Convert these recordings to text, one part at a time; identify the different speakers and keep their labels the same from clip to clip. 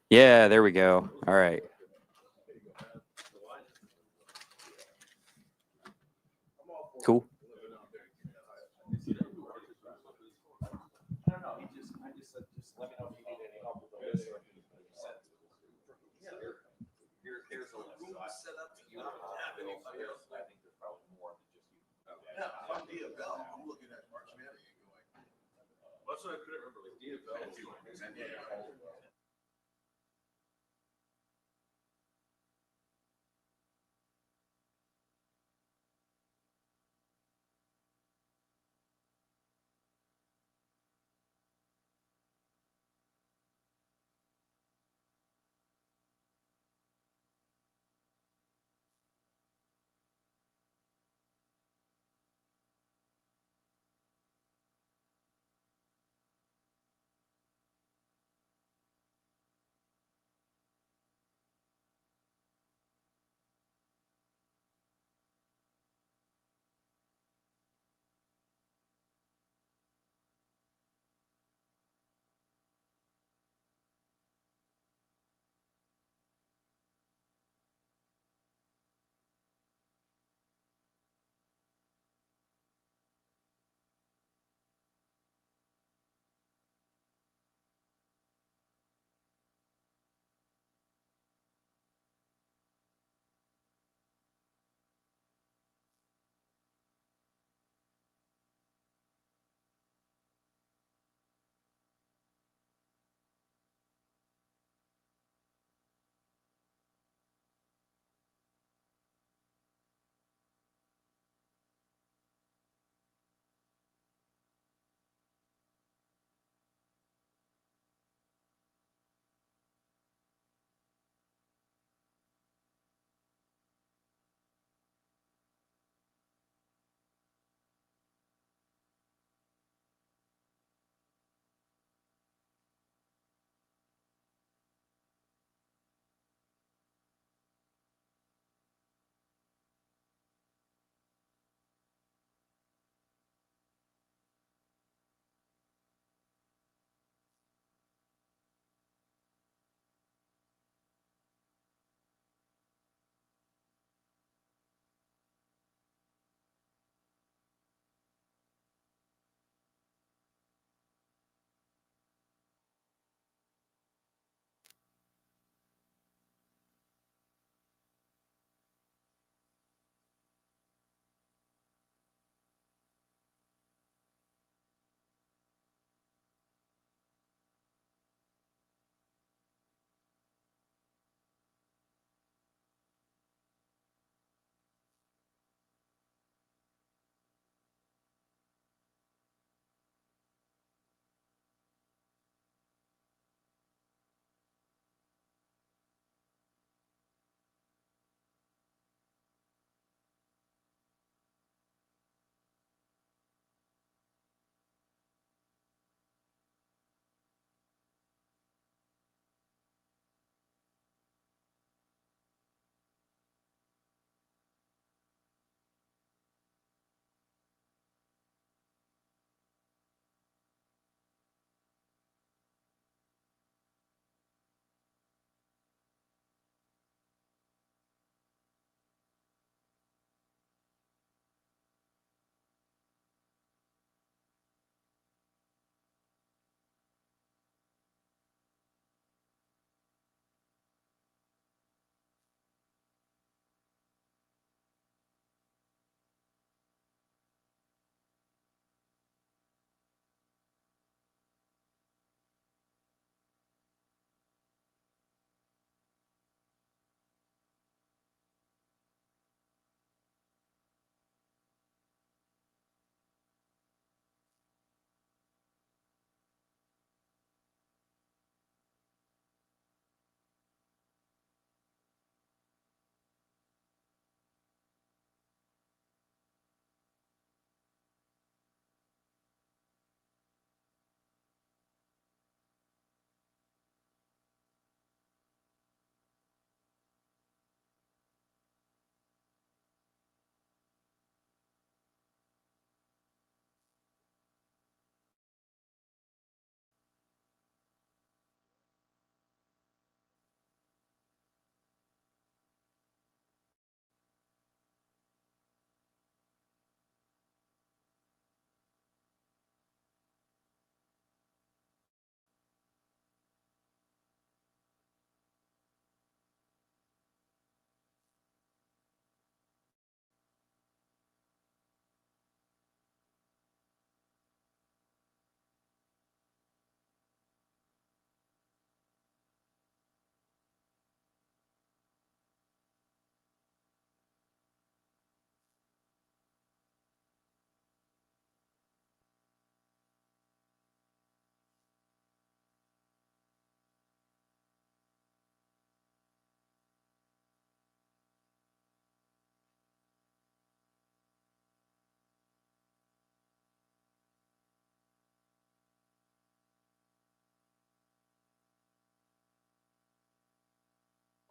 Speaker 1: Yeah, there we go. All right. Cool.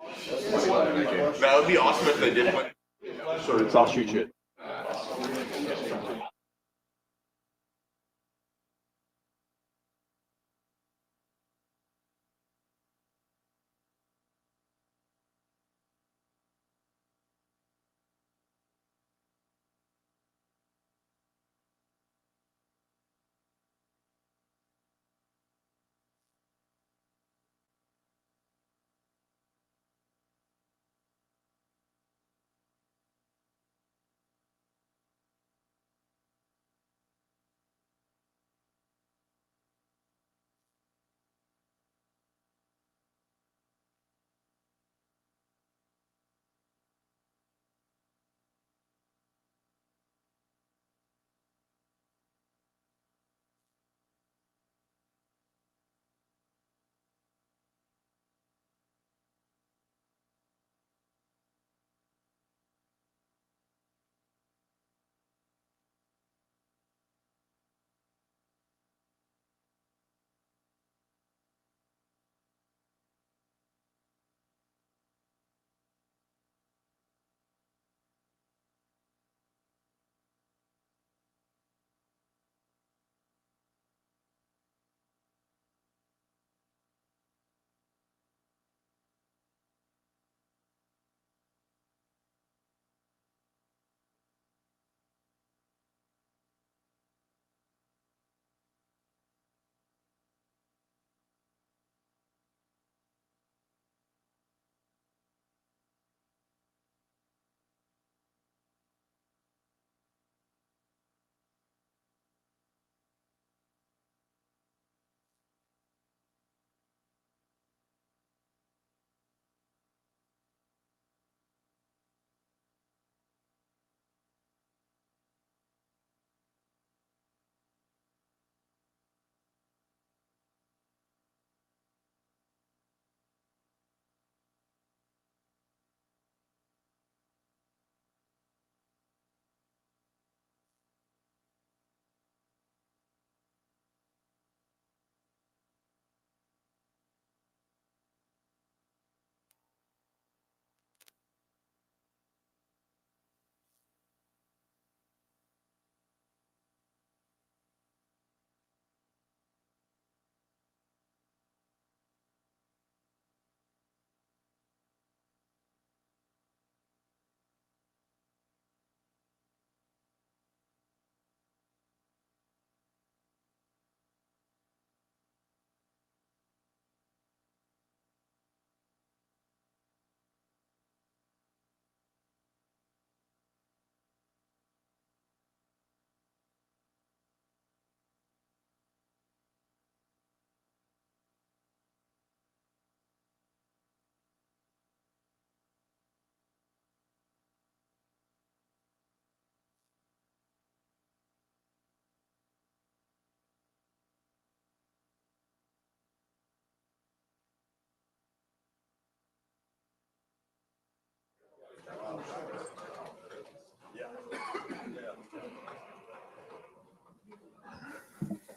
Speaker 2: That would be awesome if they did win.
Speaker 3: So it's all street shit.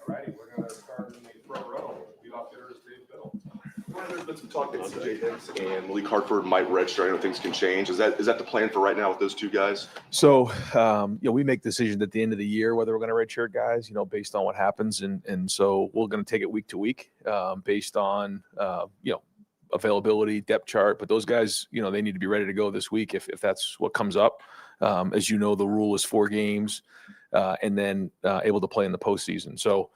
Speaker 4: Alrighty, we're going to start in the front row. Lead off hitter is Dave Biddle. There's been some talk that CJ Hicks and Malik Hartford might register. I know things can change. Is that the plan for right now with those two guys?
Speaker 3: So, we make decisions at the end of the year whether we're going to redshirt guys, based on what happens, and so we're going to take it week to week, based on availability, depth chart. But those guys, they need to be ready to go this week if that's what comes up. As you know, the rule is 4 games, and then able to play in the postseason. So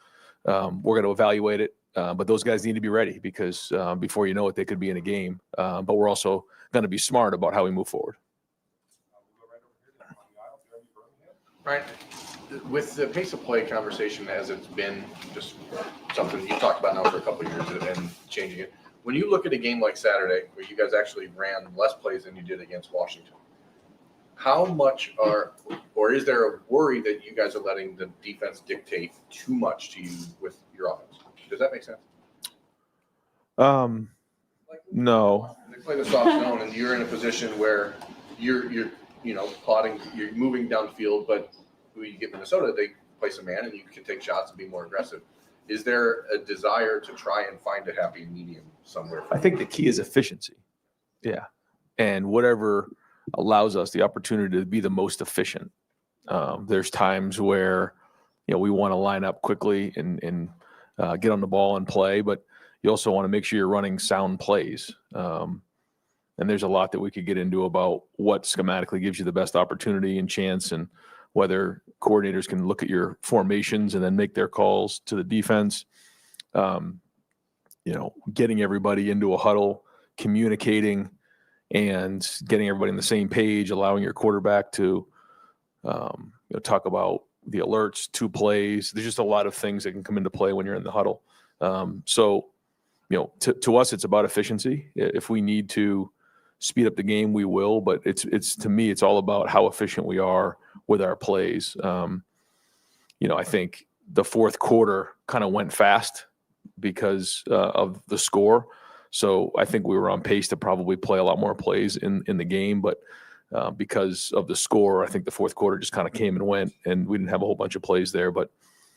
Speaker 3: we're going to evaluate it. But those guys need to be ready because before you know it, they could be in a game. But we're also going to be smart about how we move forward.
Speaker 5: Right. With the pace of play conversation as it's been just something you've talked about now for a couple of years and changing it. When you look at a game like Saturday, where you guys actually ran less plays than you did against Washington, how much or is there a worry that you guys are letting the defense dictate too much to you with your offense? Does that make sense?
Speaker 3: No.
Speaker 5: They play the soft zone, and you're in a position where you're plotting, you're moving downfield, but when you get Minnesota, they play some man, and you can take shots and be more aggressive. Is there a desire to try and find a happy medium somewhere?
Speaker 3: I think the key is efficiency. Yeah. And whatever allows us the opportunity to be the most efficient. There's times where, we want to line up quickly and get on the ball and play, but you also want to make sure you're running sound plays. And there's a lot that we could get into about what schematically gives you the best opportunity and chance, and whether coordinators can look at your formations and then make their calls to the defense. Getting everybody into a huddle, communicating, and getting everybody on the same page, allowing your quarterback to talk about the alerts, 2 plays. There's just a lot of things that can come into play when you're in the huddle. To us, it's about efficiency. If we need to speed up the game, we will, but it's to me, it's all about how efficient we are with our plays. I think the fourth quarter kind of went fast because of the score. So I think we were on pace to probably play a lot more plays in the game, but because of the score, I think the fourth quarter just kind of came and went, and we didn't have a whole bunch of plays there. But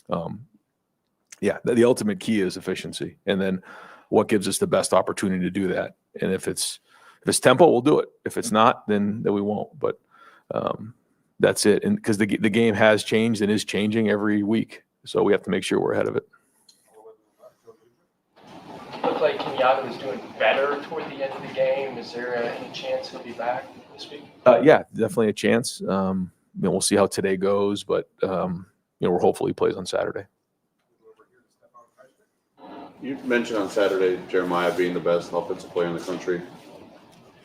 Speaker 3: the ultimate key is efficiency, and then what gives us the best opportunity to do that. And if it's tempo, we'll do it. If it's not, then we won't. But that's it. And because the game has changed and is changing every week, so we have to make sure we're ahead of it.
Speaker 6: Looked like Kenyatta was doing better toward the end of the game. Is there any chance he'll be back this week?
Speaker 3: Yeah, definitely a chance. We'll see how today goes, but we're hopefully he plays on Saturday.
Speaker 7: You mentioned on Saturday Jeremiah being the best offensive player in the country.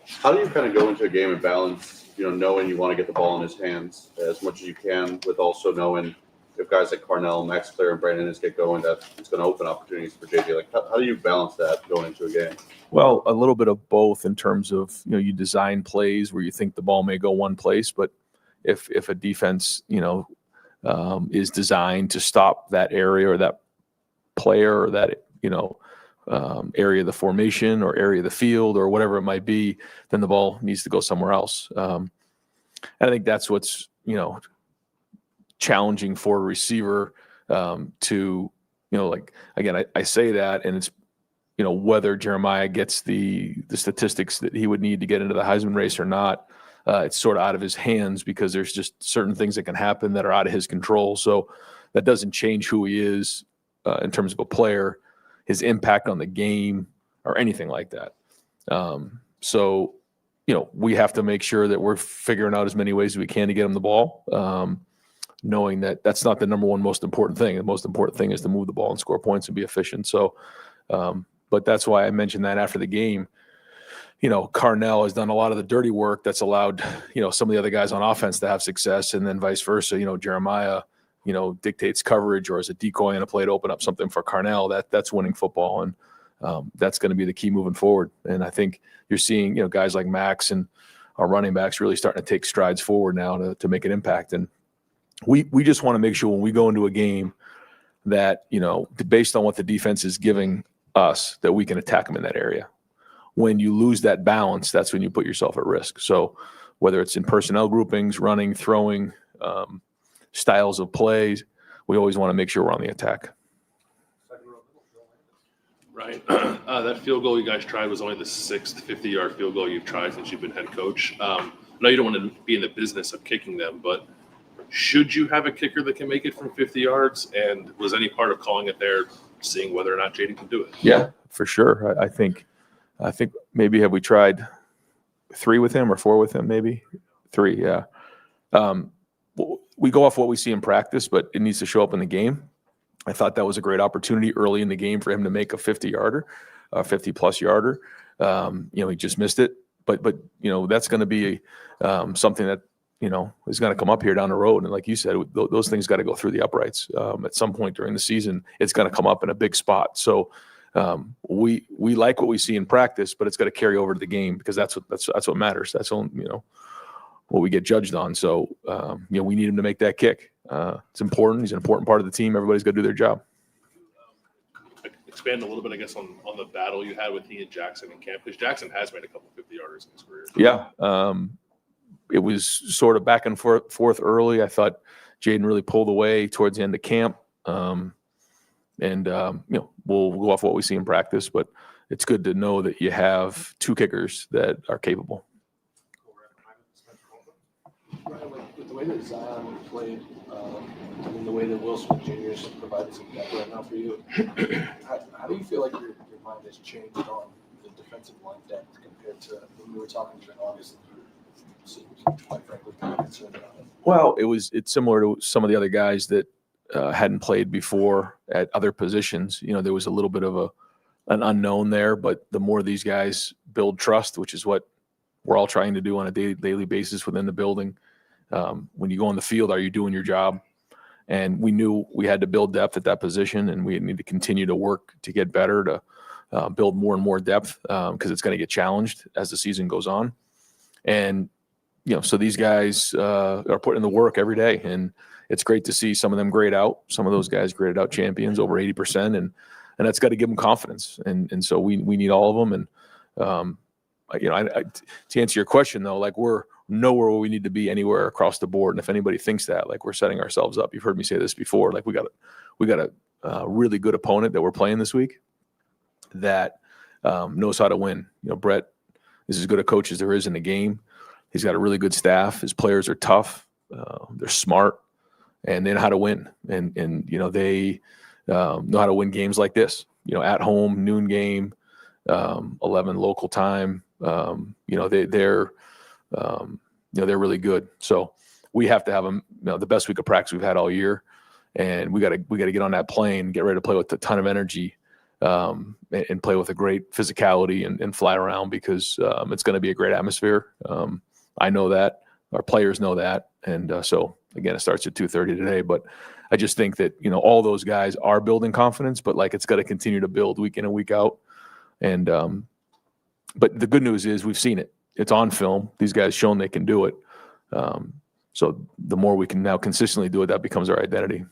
Speaker 7: How do you kind of go into a game and balance, knowing you want to get the ball in his hands as much as you can, with also knowing if guys like Carnell, Max Clare, and Brandon is get going, that it's going to open opportunities for JJ? Like, how do you balance that going into a game?
Speaker 3: Well, a little bit of both in terms of, you design plays where you think the ball may go one place, but if a defense, is designed to stop that area or that player or that, area of the formation or area of the field or whatever it might be, then the ball needs to go somewhere else. And I think that's what's, challenging for a receiver to, again, I say that, and it's, whether Jeremiah gets the statistics that he would need to get into the Heisman race or not, it's sort of out of his hands, because there's just certain things that can happen that are out of his control. So that doesn't change who he is in terms of a player, his impact on the game, or anything like that. So we have to make sure that we're figuring out as many ways as we can to get him the ball, knowing that that's not the number one most important thing. The most important thing is to move the ball and score points and be efficient. So, but that's why I mentioned that after the game. Carnell has done a lot of the dirty work that's allowed, some of the other guys on offense to have success, and then vice versa. Jeremiah, dictates coverage or as a decoy on a play to open up something for Carnell. That's winning football, and that's going to be the key moving forward. And I think you're seeing, guys like Max and our running backs really starting to take strides forward now to make an impact. And we just want to make sure when we go into a game that, based on what the defense is giving us, that we can attack them in that area. When you lose that balance, that's when you put yourself at risk. So whether it's in personnel groupings, running, throwing, styles of plays, we always want to make sure we're on the attack.
Speaker 8: Right. That field goal you guys tried was only the 6th 50-yard field goal you've tried since you've been head coach. I know you don't want to be in the business of kicking them, but should you have a kicker that can make it from 50 yards? And was any part of calling it there seeing whether or not Jaden can do it?
Speaker 3: Yeah, for sure. I think maybe have we tried 3 with him or 4 with him? Maybe 3. Yeah. We go off what we see in practice, but it needs to show up in the game. I thought that was a great opportunity early in the game for him to make a 50-yarder, a 50-plus yarder. He just missed it, but that's going to be something that is going to come up here down the road. And like you said, those things got to go through the uprights at some point during the season. It's going to come up in a big spot. So we like what we see in practice, but it's got to carry over to the game, because that's what matters. That's all, what we get judged on. So we need him to make that kick. It's important. He's an important part of the team. Everybody's got to do their job.
Speaker 8: Expand a little bit, I guess, on the battle you had with he and Jackson in camp, because Jackson has made a couple 50-yarders in his career.
Speaker 3: Yeah. It was sort of back and forth early. I thought Jaden really pulled away towards the end of camp. We'll go off what we see in practice, but it's good to know that you have two kickers that are capable.
Speaker 9: Right, like with the way that Zion played, and the way that Will Smith Jr. has provided some depth right now for you, how do you feel like your mind has changed on the defensive line depth compared to when we were talking to in August? And seemed, quite frankly, kind of concerned about it.
Speaker 3: Well, it's similar to some of the other guys that hadn't played before at other positions. You know, there was a little bit of an unknown there, but the more these guys build trust, which is what we're all trying to do on a daily basis within the building. When you go on the field, are you doing your job? And we knew we had to build depth at that position, and we need to continue to work to get better, to build more and more depth, because it's going to get challenged as the season goes on. And, you know, so these guys are putting in the work every day, and it's great to see some of them grade out. Some of those guys graded out champions over 80%, and that's got to give them confidence. And so we need all of them. And, you know, to answer your question though, like we're nowhere where we need to be anywhere across the board. And if anybody thinks that, like we're setting ourselves up, you've heard me say this before, like we got a really good opponent that we're playing this week that knows how to win. You know, Brett is as good a coach as there is in the game. He's got a really good staff. His players are tough. They're smart, and they know how to win. And you know, they know how to win games like this, you know, at home, noon game, 11 local time. You know, they're really good. So we have to have them, you know, the best week of practice we've had all year, and we got to get on that plane, get ready to play with a ton of energy, and play with a great physicality and fly around, because it's going to be a great atmosphere. I know that, our players know that, and so again, it starts at 2:30 today. But I just think that, you know, all those guys are building confidence, but like it's got to continue to build week in and week out. And but the good news is we've seen it. It's on film. These guys shown they can do it. So the more we can now consistently do it, that becomes our identity.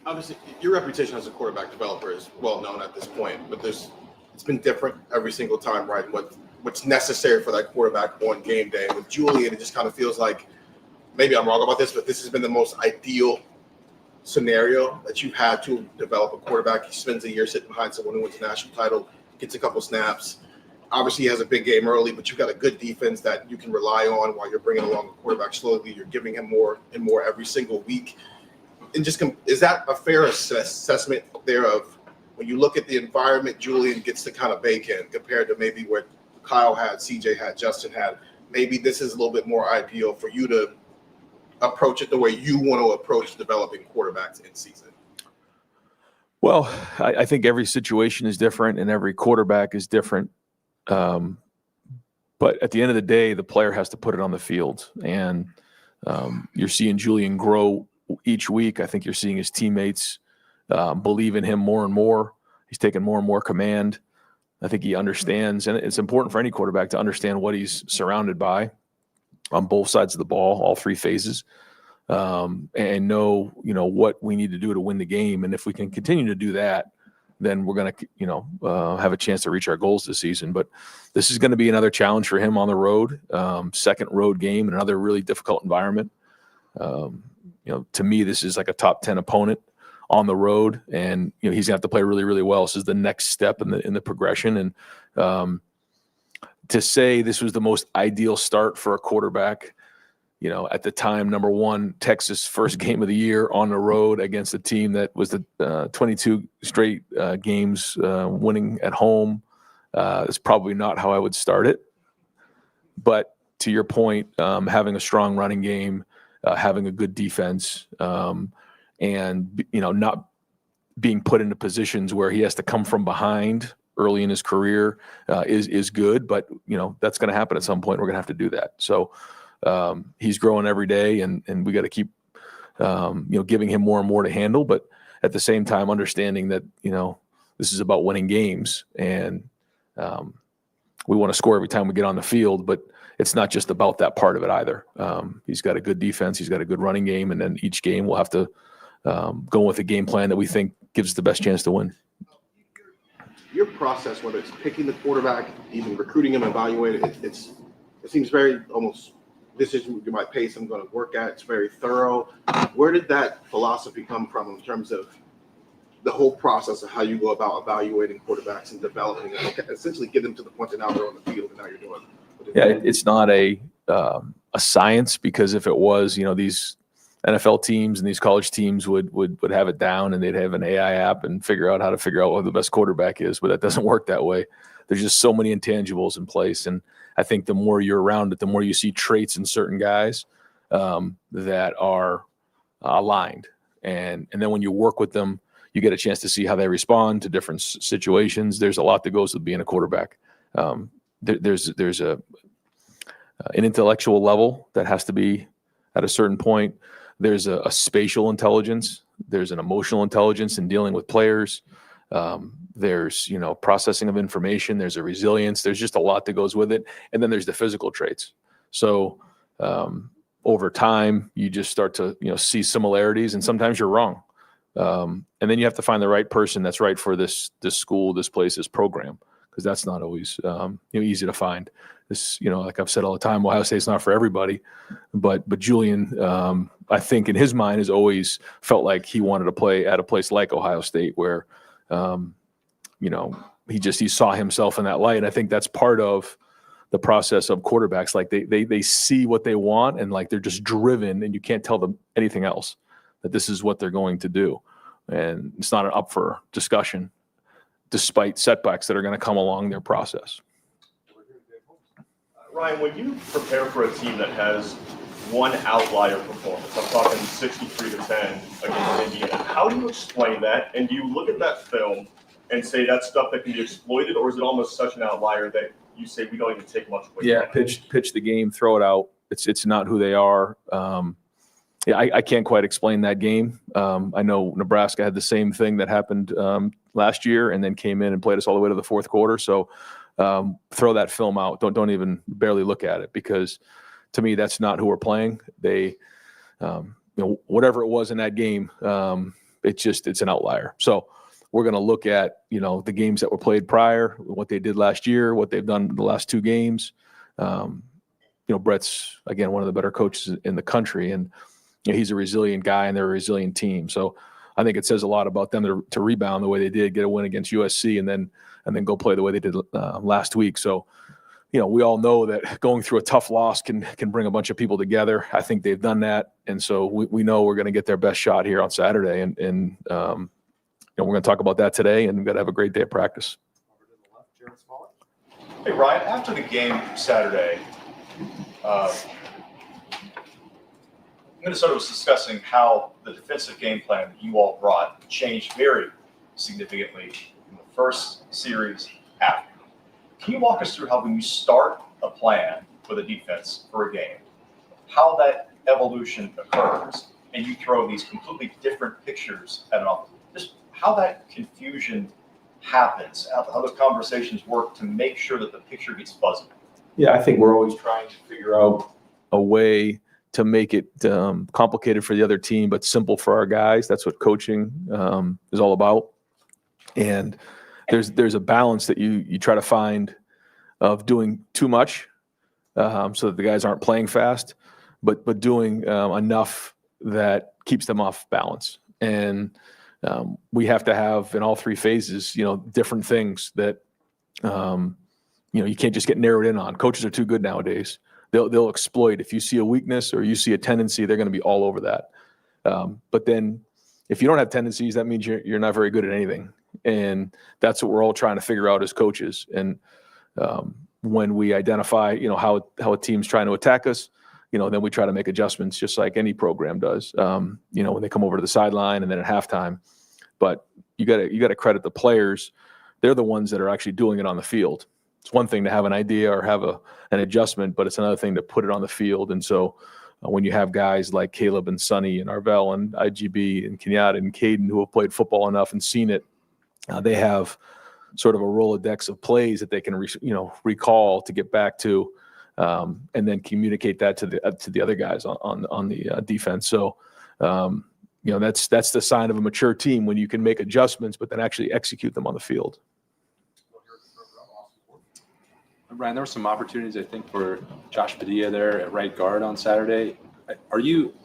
Speaker 2: Obviously, your reputation as a quarterback developer is well known at this point, but it's been different every single time, right? What's necessary for that quarterback on game day. With Julian, it just kind of feels like, maybe I'm wrong about this, but this has been the most ideal scenario that you've had to develop a quarterback. He spends a year sitting behind someone who wins a national title, gets a couple snaps. Obviously, he has a big game early, but you've got a good defense that you can rely on while you're bringing along the quarterback slowly. You're giving him more and more every single week. And just is that a fair assessment there of when you look at the environment Julian gets to kind of bake in compared to maybe what Kyle had, CJ had, Justin had? Maybe this is a little bit more ideal for you to approach it the way you want to approach developing quarterbacks in season.
Speaker 3: Well, I think every situation is different and every quarterback is different. But at the end of the day, the player has to put it on the field. And you're seeing Julian grow each week. I think you're seeing his teammates believe in him more and more. He's taking more and more command. I think he understands, and it's important for any quarterback to understand what he's surrounded by on both sides of the ball, all three phases, and know, you know, what we need to do to win the game. And if we can continue to do that, then we're going to, you know, have a chance to reach our goals this season. But this is going to be another challenge for him on the road, second road game, and another really difficult environment. You know, to me, this is like a top 10 opponent on the road, and you know, he's gonna have to play really, really well. This is the next step in the progression. And to say this was the most ideal start for a quarterback, you know, at the time, number one, Texas first game of the year on the road against a team that was the 22 straight games winning at home, is probably not how I would start it. But to your point, having a strong running game, having a good defense, and, you know, not being put into positions where he has to come from behind early in his career is good. But, you know, that's going to happen at some point. We're going to have to do that. So he's growing every day, and we got to keep, you know, giving him more and more to handle. But at the same time, understanding that, you know, this is about winning games, and we want to score every time we get on the field. But it's not just about that part of it either. He's got a good defense. He's got a good running game. And then each game we'll have to go with a game plan that we think gives us the best chance to win.
Speaker 2: Your process, whether it's picking the quarterback, even recruiting him, evaluating it seems very almost, this is my pace I'm going to work at. It's very thorough. Where did that philosophy come from in terms of the whole process of how you go about evaluating quarterbacks and developing them, essentially get them to the point that now they're on the field and now you're doing.
Speaker 3: Yeah, it's not a science, because if it was, these NFL teams and these college teams would have it down and they'd have an AI app and figure out how to figure out what the best quarterback is, but that doesn't work that way. There's just so many intangibles in place, and I think the more you're around it, the more you see traits in certain guys that are aligned, and then when you work with them, you get a chance to see how they respond to different situations. There's a lot that goes with being a quarterback. There's an intellectual level that has to be at a certain point. There's a spatial intelligence. There's an emotional intelligence in dealing with players. There's, processing of information. There's a resilience. There's just a lot that goes with it. And then there's the physical traits. So over time, you just start to, see similarities, and sometimes you're wrong. And then you have to find the right person that's right for this school, this place, this program, because that's not always easy to find. This, like I've said all the time, Ohio State's not for everybody, but Julian, I think in his mind has always felt like he wanted to play at a place like Ohio State, where, he saw himself in that light. And I think that's part of the process of quarterbacks. Like they see what they want, and like they're just driven, and you can't tell them anything else, that this is what they're going to do. And it's not up for discussion, despite setbacks that are going to come along their process.
Speaker 4: Ryan, when you prepare for a team that has one outlier performance, I'm talking 63-10 against Indiana, how do you explain that? And do you look at that film and say that's stuff that can be exploited, or is it almost such an outlier that you say we don't even take much away?
Speaker 3: Yeah, pitch the game, throw it out. It's not who they are. I can't quite explain that game. I know Nebraska had the same thing that happened last year, and then came in and played us all the way to the fourth quarter. So throw that film out. Don't even barely look at it, because to me, that's not who we're playing. They, whatever it was in that game, it's an outlier. So we're going to look at, the games that were played prior, what they did last year, what they've done the last two games. Brett's, again, one of the better coaches in the country, and he's a resilient guy, and they're a resilient team. So I think it says a lot about them to rebound the way they did, get a win against USC, and then go play the way they did last week. So, we all know that going through a tough loss can bring a bunch of people together. I think they've done that. And so we know we're going to get their best shot here on Saturday. And we're going to talk about that today, and we've got to have a great day of practice.
Speaker 4: Hey, Ryan, after the game Saturday, Minnesota was discussing how the defensive game plan that you all brought changed very significantly in the first series after. Can you walk us through how, when you start a plan for the defense for a game, how that evolution occurs and you throw these completely different pictures at an offense? Just how that confusion happens, how those conversations work to make sure that the picture gets fuzzy.
Speaker 3: Yeah, I think we're always trying to figure out a way to make it complicated for the other team, but simple for our guys. That's what coaching is all about. And there's a balance that you try to find of doing too much so that the guys aren't playing fast, but doing enough that keeps them off balance. And we have to have in all three phases, different things that you can't just get narrowed in on. Coaches are too good nowadays. They'll exploit. If you see a weakness or you see a tendency, they're going to be all over that. But then if you don't have tendencies, that means you're not very good at anything. And that's what we're all trying to figure out as coaches. And when we identify, how a team's trying to attack us, then we try to make adjustments just like any program does, when they come over to the sideline and then at halftime. But you got to credit the players. They're the ones that are actually doing it on the field. It's one thing to have an idea or have an adjustment, but it's another thing to put it on the field. And so when you have guys like Caleb and Sonny and Arvell and IGB and Kenyatta and Caden who have played football enough and seen it, they have sort of a Rolodex of plays that they can recall to get back to, and then communicate that to the other guys on the defense. So that's the sign of a mature team, when you can make adjustments but then actually execute them on the field.
Speaker 10: Ryan, there were some opportunities, I think, for Josh Padilla there at right guard on Saturday.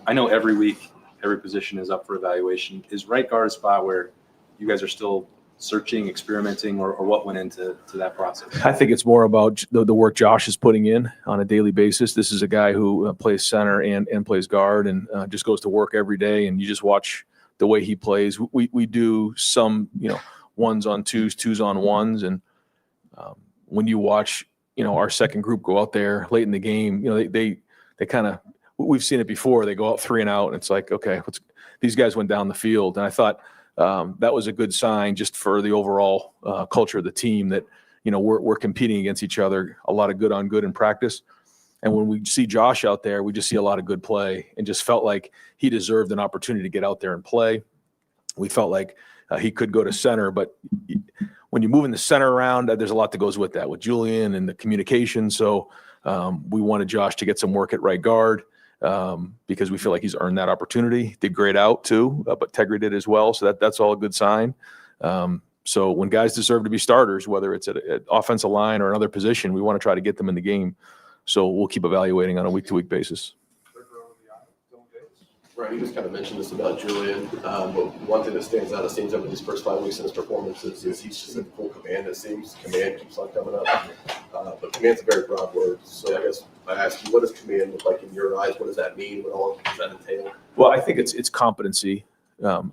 Speaker 10: I know every week, every position is up for evaluation. Is right guard a spot where you guys are still searching, experimenting, or what went into that process?
Speaker 3: I think it's more about the work Josh is putting in on a daily basis. This is a guy who plays center and plays guard and just goes to work every day. And you just watch the way he plays. We do some, ones on twos, twos on ones. And when you watch, our second group go out there late in the game, they kind of, we've seen it before. They go out 3 and out, and it's like, okay, these guys went down the field. And I thought that was a good sign just for the overall culture of the team that, we're competing against each other, a lot of good on good in practice. And when we see Josh out there, we just see a lot of good play and just felt like he deserved an opportunity to get out there and play. We felt like he could go to center, but when you're moving the center around, there's a lot that goes with that, with Julian and the communication. So we wanted Josh to get some work at right guard because we feel like he's earned that opportunity. Did great out too, but Tegri did as well. So that's all a good sign. So when guys deserve to be starters, whether it's at offensive line or another position, we want to try to get them in the game. So we'll keep evaluating on a week-to-week basis.
Speaker 9: Right, you just kind of mentioned this about Julian, but one thing that stands out, it seems, over these first 5 weeks in his performances is he's just in full command. It seems command keeps on coming up, but command's a very broad word. So I guess I ask you, what does command look like in your eyes? What does that mean? What all does that entail?
Speaker 3: Well, I think it's competency. You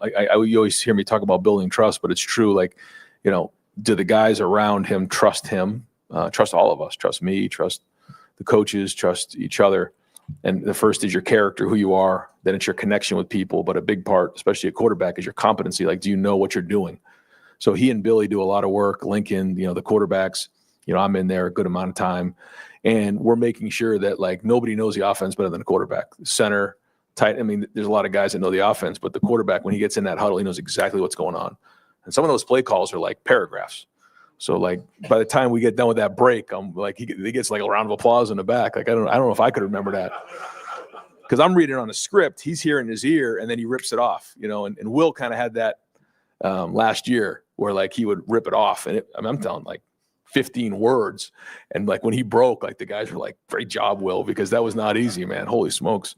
Speaker 3: always hear me talk about building trust, but it's true. Like, do the guys around him trust him? Trust all of us. Trust me. Trust the coaches. Trust each other. And the first is your character, who you are. Then it's your connection with people. But a big part, especially a quarterback, is your competency. Like, do you know what you're doing? So he and Billy do a lot of work. Lincoln, the quarterbacks, I'm in there a good amount of time. And we're making sure that, like, nobody knows the offense better than the quarterback. Center, tight. I mean, there's a lot of guys that know the offense, but the quarterback, when he gets in that huddle, he knows exactly what's going on. And some of those play calls are like paragraphs. So, like, by the time we get done with that break, I'm like, he gets like a round of applause in the back. Like, I don't know if I could remember that, because I'm reading on a script. He's hearing his ear, and then he rips it off. And Will kind of had that last year where, like, he would rip it off, and I'm telling, like, 15 words, and, like, when he broke, like, the guys were like, "Great job, Will," because that was not easy, man. Holy smokes!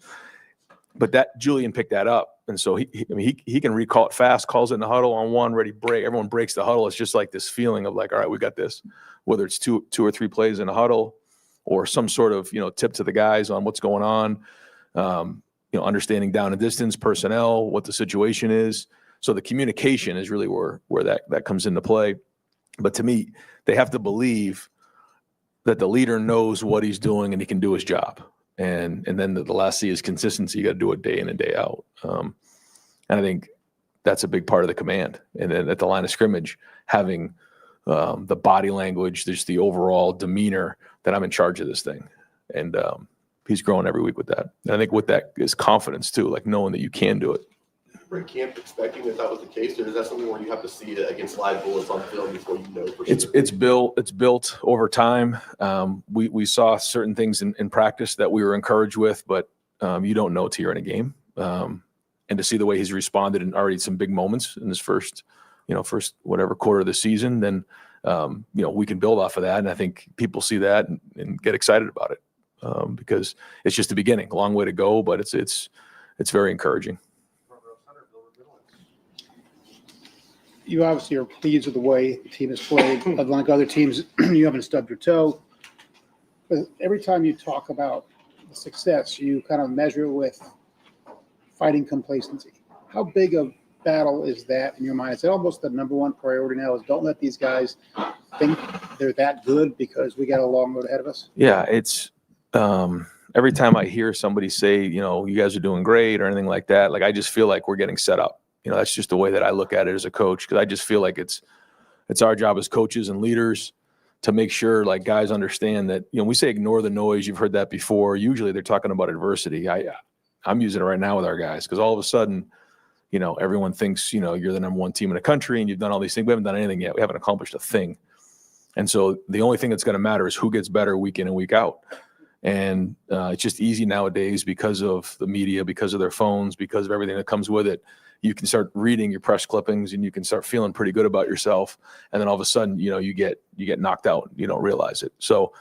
Speaker 3: But that Julian picked that up, and so he can recall it fast. Calls it in the huddle on one, ready, break. Everyone breaks the huddle. It's just like this feeling of, like, all right, we got this. Whether it's two or three plays in a huddle, or some sort of tip to the guys on what's going on. Understanding down and distance, personnel, what the situation is. So the communication is really where that comes into play. But to me, they have to believe that the leader knows what he's doing and he can do his job. And then the last C is consistency. You got to do it day in and day out. And I think that's a big part of the command. And then at the line of scrimmage, having the body language, just the overall demeanor that I'm in charge of this thing. And he's growing every week with that. And I think with that is confidence too, like knowing that you can do it.
Speaker 9: Were camp expecting that was the case, or is that something where you have to see it against live bullets on film before you know for sure?
Speaker 3: It's built over time. We saw certain things in practice that we were encouraged with, but you don't know till you're in a game. And to see the way he's responded in already some big moments in his first whatever quarter of the season, then we can build off of that. And I think people see that and get excited about it because it's just the beginning. A long way to go, but it's very encouraging.
Speaker 11: You obviously are pleased with the way the team has played. Unlike other teams, you haven't stubbed your toe. But every time you talk about the success, you kind of measure it with fighting complacency. How big a battle is that in your mind? Is it almost the number one priority now is don't let these guys think they're that good because we got a long road ahead of us?
Speaker 3: Yeah, it's every time I hear somebody say, you guys are doing great or anything like that, like I just feel like we're getting set up. That's just the way that I look at it as a coach, because I just feel like it's our job as coaches and leaders to make sure like guys understand that, we say ignore the noise. You've heard that before. Usually they're talking about adversity. I'm using it right now with our guys because all of a sudden, everyone thinks, you're the number one team in the country and you've done all these things. We haven't done anything yet. We haven't accomplished a thing. And so the only thing that's going to matter is who gets better week in and week out. And it's just easy nowadays because of the media, because of their phones, because of everything that comes with it. You can start reading your press clippings and you can start feeling pretty good about yourself. And then all of a sudden, you get knocked out. You don't realize it. So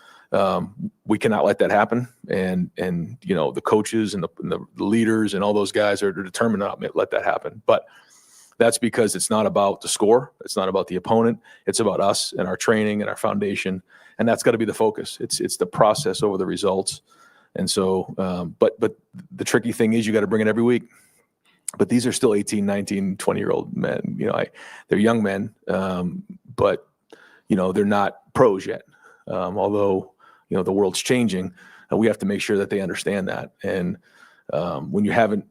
Speaker 3: we cannot let that happen. And the coaches and the leaders and all those guys are determined not to let that happen. But that's because it's not about the score. It's not about the opponent. It's about us and our training and our foundation. And that's got to be the focus. It's the process over the results. And so, but the tricky thing is you got to bring it every week. But these are still 18, 19, 20-year-old men. They're young men, but, they're not pros yet. Although, the world's changing, we have to make sure that they understand that. And when you haven't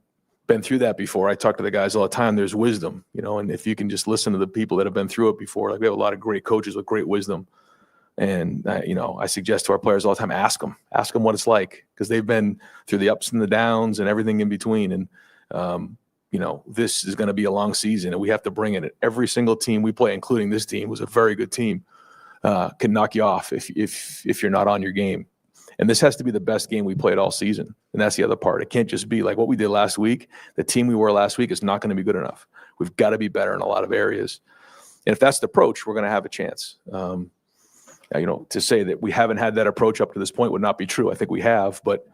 Speaker 3: been through that before, I talk to the guys all the time, there's wisdom, and if you can just listen to the people that have been through it before, like we have a lot of great coaches with great wisdom. And, I suggest to our players all the time, ask them what it's like, because they've been through the ups and the downs and everything in between. And, this is going to be a long season, and we have to bring it. Every single team we play, including this team, was a very good team, can knock you off if you're not on your game. And this has to be the best game we played all season. And that's the other part. It can't just be like what we did last week. The team we were last week is not going to be good enough. We've got to be better in a lot of areas. And if that's the approach, we're going to have a chance. To say that we haven't had that approach up to this point would not be true. I think we have, but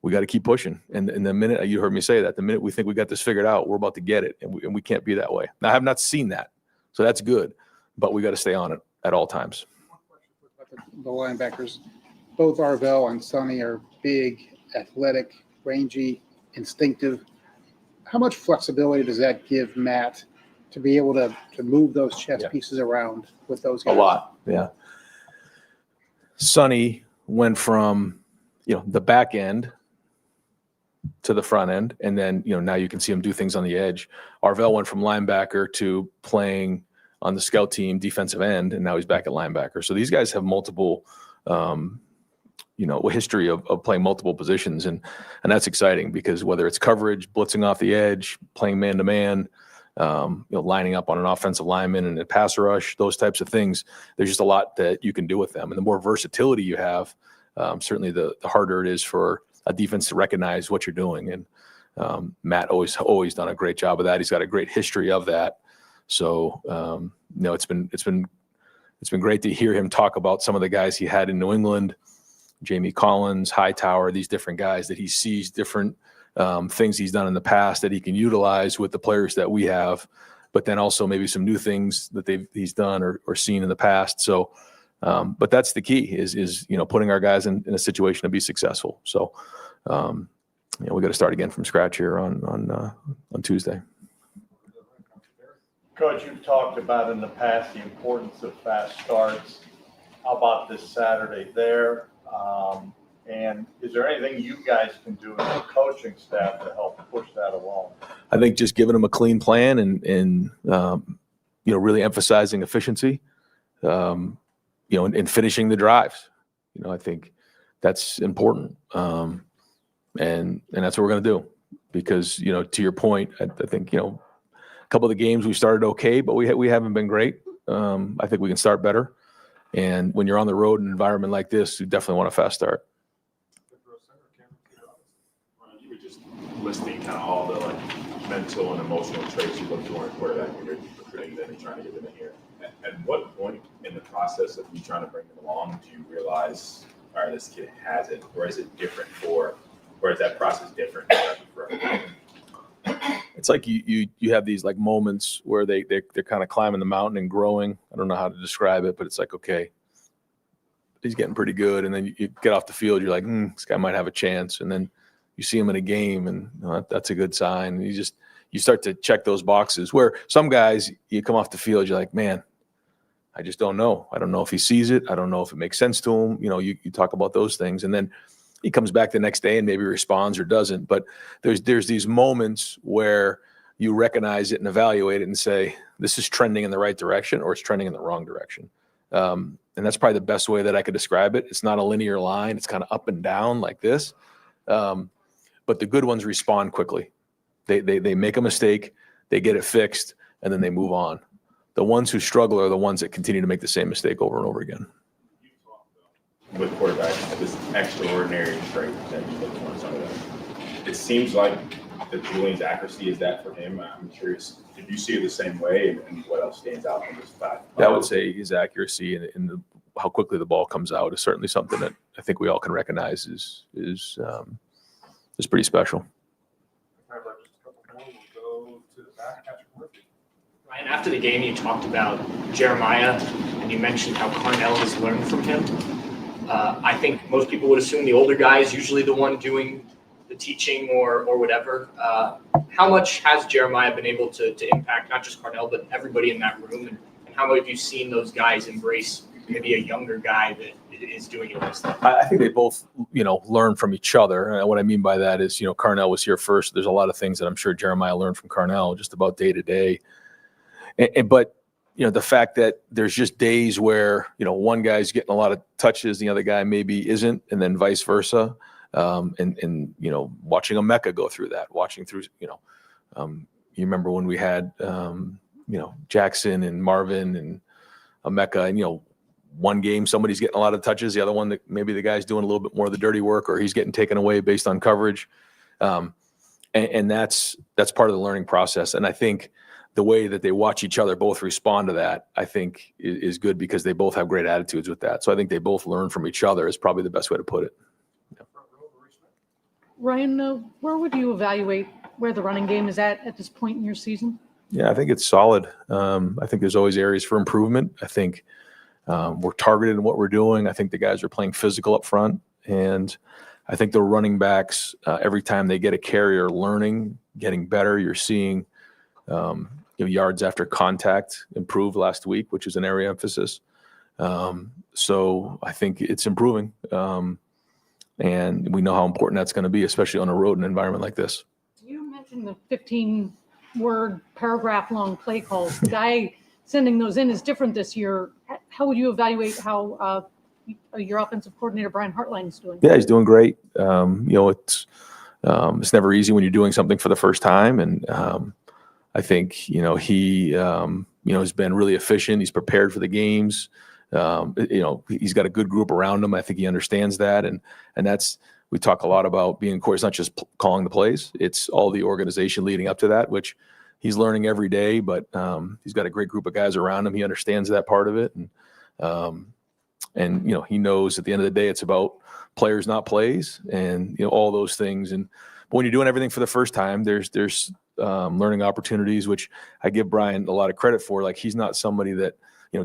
Speaker 3: we got to keep pushing. And the minute, you heard me say that, the minute we think we got this figured out, we're about to get it. And we can't be that way. Now, I have not seen that. So that's good. But we got to stay on it at all times.
Speaker 11: The linebackers, both Arvell and Sonny are big, athletic, rangy, instinctive. How much flexibility does that give Matt to be able to move those chess pieces around with those guys?
Speaker 3: A lot, yeah. Sonny went from, the back end to the front end, and then, now you can see him do things on the edge. Arvell went from linebacker to playing on the scout team defensive end, and now he's back at linebacker. So these guys have multiple, history of playing multiple positions, and that's exciting because whether it's coverage, blitzing off the edge, playing man-to-man, lining up on an offensive lineman and a pass rush, those types of things, there's just a lot that you can do with them. And the more versatility you have, certainly the harder it is for a defense to recognize what you're doing. And Matt always done a great job of that. He's got a great history of that. So, it's been great to hear him talk about some of the guys he had in New England, Jamie Collins, Hightower, these different guys that he sees different things he's done in the past that he can utilize with the players that we have, but then also maybe some new things that he's done or seen in the past. So, but that's the key is putting our guys in a situation to be successful. So, we got to start again from scratch here on Tuesday.
Speaker 12: Coach, you've talked about in the past the importance of fast starts. How about this Saturday there? And is there anything you guys can do as a coaching staff to help push that along?
Speaker 3: I think just giving them a clean plan and really emphasizing efficiency, and finishing the drives. I think that's important. And that's what we're going to do because, to your point, I think, a couple of the games we started okay, but we haven't been great. I think we can start better. And when you're on the road in an environment like this, you definitely want a fast start.
Speaker 13: You were just listing kind of all the mental and emotional traits you look for in a quarterback when you're recruiting them and trying to get them in here. At what point in the process of you trying to bring them along do you realize, all right, this kid has it, or is it different or is that process different for everyone?
Speaker 3: It's like you have these moments where they're kind of climbing the mountain and growing. I don't know how to describe it, but it's like, okay, he's getting pretty good. And then you get off the field, you're like, this guy might have a chance. And then you see him in a game and that's a good sign. And you start to check those boxes where some guys, you come off the field, you're like, man, I just don't know. I don't know if he sees it. I don't know if it makes sense to him. You talk about those things. And then he comes back the next day and maybe responds or doesn't. But there's these moments where you recognize it and evaluate it and say, this is trending in the right direction or it's trending in the wrong direction. And that's probably the best way that I could describe it. It's not a linear line. It's kind of up and down like this. But the good ones respond quickly. They make a mistake, they get it fixed, and then they move on. The ones who struggle are the ones that continue to make the same mistake over and over again.
Speaker 13: With quarterbacks, this extraordinary trait that you look for in some of them. It seems like that Julian's accuracy is that for him. I'm curious, did you see it the same way, and what else stands out from this fact?
Speaker 3: I would say his accuracy and how quickly the ball comes out is certainly something that I think we all can recognize is pretty special.
Speaker 14: Just a couple more. We'll go to the back. Patrick Murphy. After the game, you talked about Jeremiah, and you mentioned how Carnell has learned from him. I think most people would assume the older guy is usually the one doing the teaching or whatever. How much has Jeremiah been able to impact not just Carnell, but everybody in that room? And how much have you seen those guys embrace maybe a younger guy that is doing all this stuff?
Speaker 3: I think they both, learn from each other. And what I mean by that is, Carnell was here first. There's a lot of things that I'm sure Jeremiah learned from Carnell just about day to day. But the fact that there's just days where, one guy's getting a lot of touches, the other guy maybe isn't, and then vice versa. And watching Emeka go through that, watching through, you remember when we had, Jackson and Marvin and Emeka, and, one game somebody's getting a lot of touches, the other one that maybe the guy's doing a little bit more of the dirty work, or he's getting taken away based on coverage. And that's part of the learning process. And I think the way that they watch each other both respond to that, I think is good because they both have great attitudes with that. So I think they both learn from each other is probably the best way to put it.
Speaker 15: Ryan, where would you evaluate where the running game is at this point in your season?
Speaker 3: Yeah, I think it's solid. I think there's always areas for improvement. I think we're targeted in what we're doing. I think the guys are playing physical up front. And I think the running backs, every time they get a carry, are learning, getting better. You're seeing yards after contact improve last week, which is an area of emphasis. So I think it's improving. And we know how important that's going to be, especially on a road in an environment like this.
Speaker 15: You mentioned the 15-word paragraph-long play calls. The guy sending those in is different this year. How would you evaluate how your offensive coordinator, Brian Hartline, is doing?
Speaker 3: Yeah, he's doing great. It's never easy when you're doing something for the first time. And I think, he has been really efficient. He's prepared for the games. He's got a good group around him. I think he understands that. And that's, we talk a lot about being, of course, not just calling the plays. It's all the organization leading up to that, which he's learning every day, but he's got a great group of guys around him. He understands that part of it. And he knows at the end of the day, it's about players, not plays, and, all those things. But when you're doing everything for the first time, there's learning opportunities, which I give Brian a lot of credit for. Like, he's not somebody that,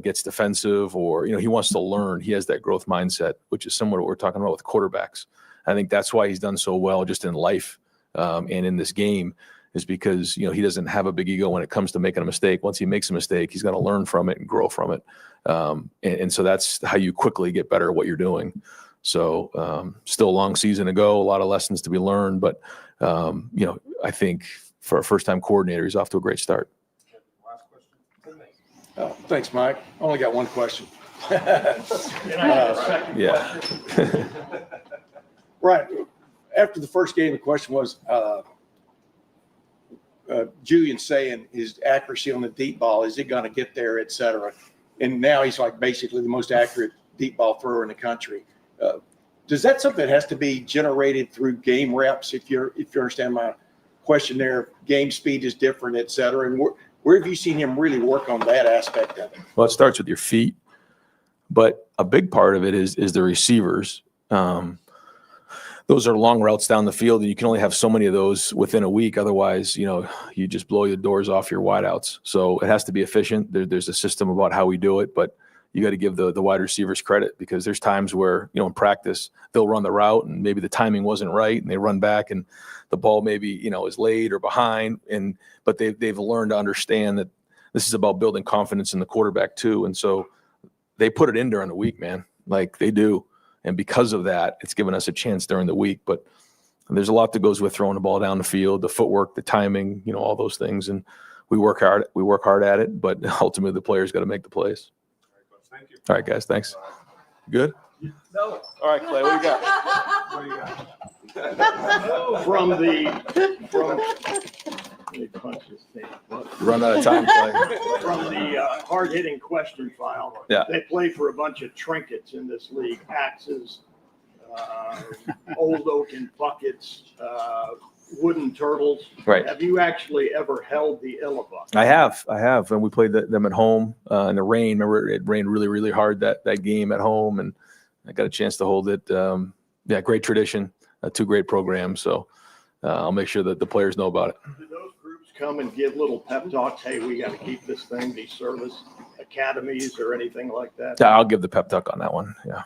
Speaker 3: gets defensive or, he wants to learn. He has that growth mindset, which is similar to what we're talking about with quarterbacks. I think that's why he's done so well just in life and in this game, is because, he doesn't have a big ego when it comes to making a mistake. Once he makes a mistake, he's going to learn from it and grow from it. And so that's how you quickly get better at what you're doing. So still a long season to go, a lot of lessons to be learned. But, I think for a first-time coordinator, he's off to a great start.
Speaker 9: Oh, thanks, Mike. Only got one question.
Speaker 3: Yeah.
Speaker 9: Right. After the first game, the question was Julian saying his accuracy on the deep ball, is it going to get there, et cetera. And now he's like basically the most accurate deep ball thrower in the country. Does that something that has to be generated through game reps? If you understand my question there, game speed is different, et cetera. And where have you seen him really work on that aspect of it?
Speaker 3: Well, it starts with your feet, but a big part of it is the receivers. Those are long routes down the field, and you can only have so many of those within a week. Otherwise, you just blow your doors off your wideouts. So it has to be efficient. There's a system about how we do it, but you got to give the wide receivers credit, because there's times where, in practice, they'll run the route and maybe the timing wasn't right, and they run back and the ball maybe, is late or behind. But they've learned to understand that this is about building confidence in the quarterback too. And so they put it in during the week, man, like they do. And because of that, it's given us a chance during the week. But there's a lot that goes with throwing the ball down the field, the footwork, the timing, all those things. And we work hard at it, but ultimately the players got to make the plays.
Speaker 13: Thank you.
Speaker 3: All right, guys. Thanks. Good?
Speaker 12: No.
Speaker 3: All right, Clay, what do you got?
Speaker 12: What do you got? From
Speaker 3: Run out of time, Clay.
Speaker 12: From the hard-hitting question file.
Speaker 3: Yeah.
Speaker 12: They play for a bunch of trinkets in this league: axes, old oaken buckets, wooden turtles.
Speaker 3: Right.
Speaker 12: Have you actually ever held the Illibuck?
Speaker 3: I have, and we played them at home in the rain. Remember, it rained really, really hard that game at home, and I got a chance to hold it. Great tradition, two great programs. So I'll make sure that the players know about it.
Speaker 12: Do those groups come and give little pep talks? Hey, we got to keep this thing, these service academies or anything like that?
Speaker 3: Yeah, I'll give the pep talk on that one. Yeah.